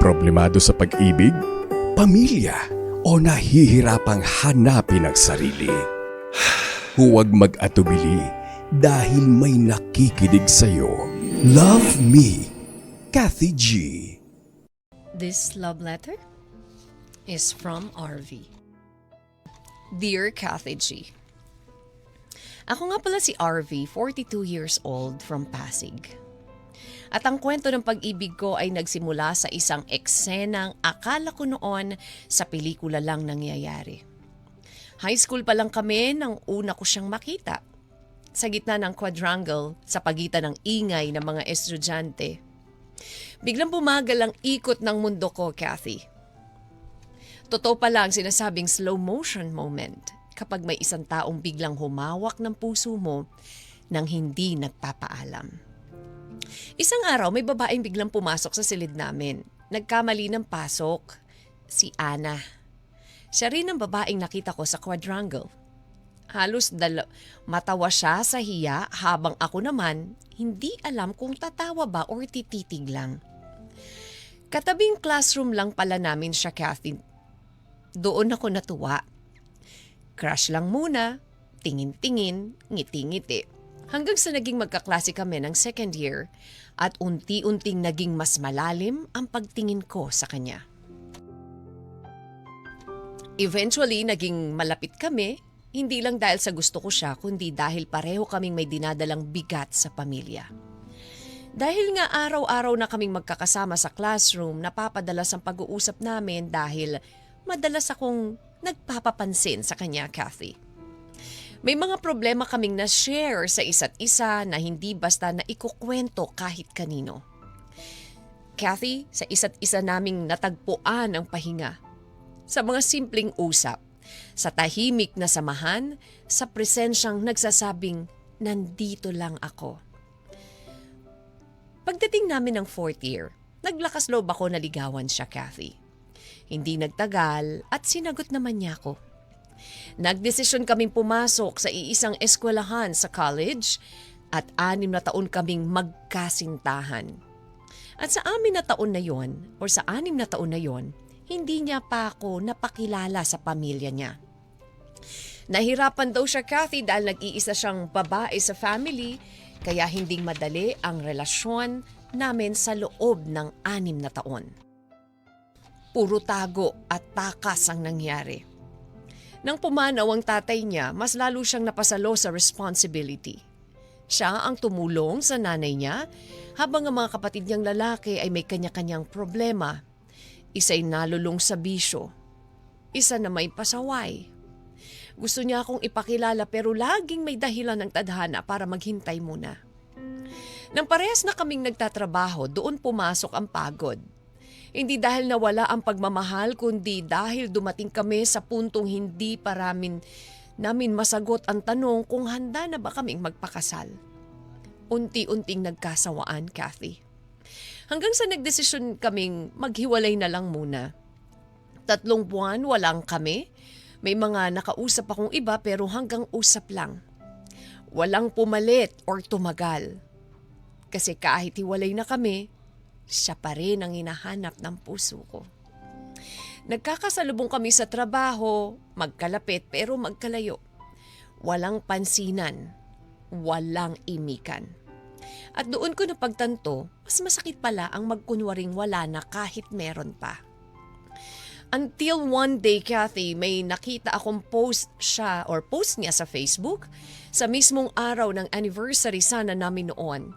Problemado sa pag-ibig, pamilya, o nahihirapang hanapin ang sarili? Huwag mag-atubili dahil may nakikinig sa'yo. Love Me, Kathy G. This love letter is from RV. Dear Kathy G. Ako nga pala si RV, 42 years old from Pasig. At ang kwento ng pag-ibig ko ay nagsimula sa isang eksenang akala ko noon sa pelikula lang nangyayari. High school pa lang kami nang una ko siyang makita. Sa gitna ng quadrangle sa pagitan ng ingay ng mga estudyante. Biglang bumagal ang ikot ng mundo ko, Kathy. Totoo pala ang sinasabing slow motion moment kapag may isang taong biglang humawak ng puso mo nang hindi nagpapaalam. Isang araw may babaeng biglang pumasok sa silid namin. Nagkamali ng pasok. Si Ana. Siya rin ang babaeng nakita ko sa quadrangle. Halos matawa siya sa hiya habang ako naman hindi alam kung tatawa ba o tititig lang. Katabing classroom lang pala namin siya, Kathy. Doon ako natuwa. Crush lang muna, tingin-tingin, ngiti-ngiti. Hanggang sa naging magkaklase kami ng second year at unti-unting naging mas malalim ang pagtingin ko sa kanya. Eventually, naging malapit kami, hindi lang dahil sa gusto ko siya kundi dahil pareho kaming may dinadalang bigat sa pamilya. Dahil nga araw-araw na kaming magkakasama sa classroom, napapadalas ang pag-uusap namin dahil madalas akong nagpapapansin sa kanya, Kathy. May mga problema kaming na-share sa isa't isa na hindi basta na ikukwento kahit kanino. Kathy, sa isa't isa naming natagpuan ang pahinga. Sa mga simpleng usap, sa tahimik na samahan, sa presensyang nagsasabing, nandito lang ako. Pagdating namin ng fourth year, naglakas loob ako na ligawan siya, Kathy. Hindi nagtagal at sinagot naman niya ako. Nagdesisyon kaming pumasok sa iisang eskwelahan sa college at 6 na taon kaming magkasintahan. At sa 6 na taon na yon, hindi niya pa ako napakilala sa pamilya niya. Nahirapan daw siya, Kathy, dahil nag-iisa siyang babae sa family, kaya hindi madali ang relasyon namin sa loob ng 6 na taon. Puro tago at takas ang nangyari. Nang pumanaw ang tatay niya, mas lalo siyang napasalo sa responsibility. Siya ang tumulong sa nanay niya, habang ang mga kapatid niyang lalaki ay may kanya-kanyang problema. Isa'y nalulong sa bisyo, isa na may pasaway. Gusto niya akong ipakilala pero laging may dahilan ng tadhana para maghintay muna. Nang parehas na kaming nagtatrabaho, doon pumasok ang pagod. Hindi dahil nawala ang pagmamahal, kundi dahil dumating kami sa puntong hindi pa namin masagot ang tanong kung handa na ba kaming magpakasal. Unti-unting nagkasawaan, Kathy. Hanggang sa nagdesisyon kaming maghiwalay na lang muna. 3 buwan walang kami. May mga nakausap akong iba pero hanggang usap lang. Walang pumalit or tumagal. Kasi kahit hiwalay na kami, siya pa rin ang hinahanap ng puso ko. Nagkakasalubong kami sa trabaho, magkalapit pero magkalayo. Walang pansinan, walang imikan. At doon ko napagtanto, mas masakit pala ang magkunwaring wala na kahit meron pa. Until one day, Kathy, may nakita akong post niya sa Facebook sa mismong araw ng anniversary sana namin noon.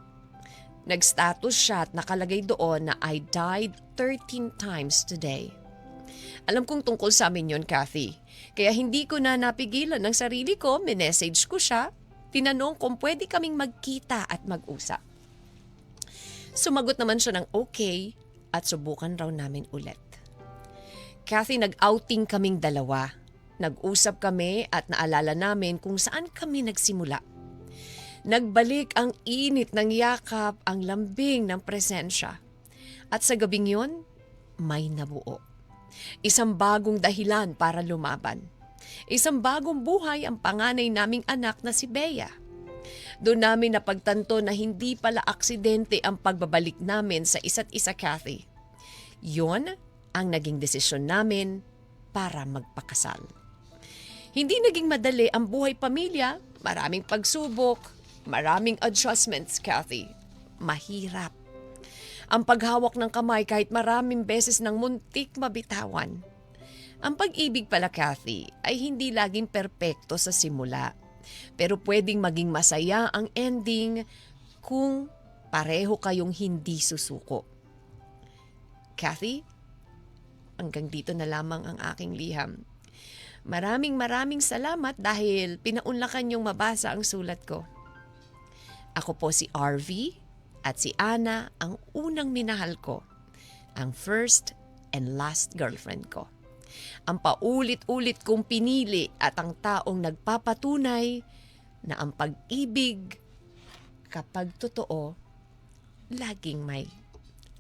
Nag-status siya at nakalagay doon na I died 13 times today. Alam kong tungkol sa amin yon, Kathy. Kaya hindi ko na napigilan ng sarili ko, minessage ko siya, tinanong kung pwede kaming magkita at mag-usap. Sumagot naman siya ng okay at subukan raw namin ulit. Kathy, nag-outing kaming dalawa. Nag-usap kami at naalala namin kung saan kami nagsimula. Nagbalik ang init ng yakap, ang lambing ng presensya. At sa gabing yun, may nabuo. Isang bagong dahilan para lumaban. Isang bagong buhay ang panganay naming anak na si Bea. Doon namin napagtanto na hindi pala aksidente ang pagbabalik namin sa isa't isa, Kathy. Yon ang naging desisyon namin para magpakasal. Hindi naging madali ang buhay pamilya, maraming pagsubok, maraming adjustments, Kathy. Mahirap. Ang paghawak ng kamay kahit maraming beses ng muntik mabitawan. Ang pag-ibig pala, Kathy, ay hindi laging perpekto sa simula. Pero pwedeng maging masaya ang ending kung pareho kayong hindi susuko. Kathy, hanggang dito na lamang ang aking liham. Maraming salamat dahil pinaunlakan niyong mabasa ang sulat ko. Ako po si RV at si Ana ang unang minahal ko, ang first and last girlfriend ko. Ang paulit-ulit kong pinili at ang taong nagpapatunay na ang pag-ibig, kapag totoo, laging may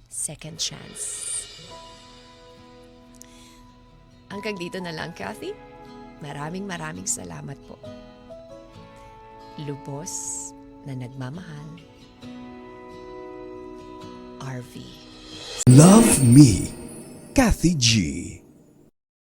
second chance. Hanggang dito na lang, Kathy. Maraming salamat po. Lubos na nagmamahal. RV. Love Me, Kathy G.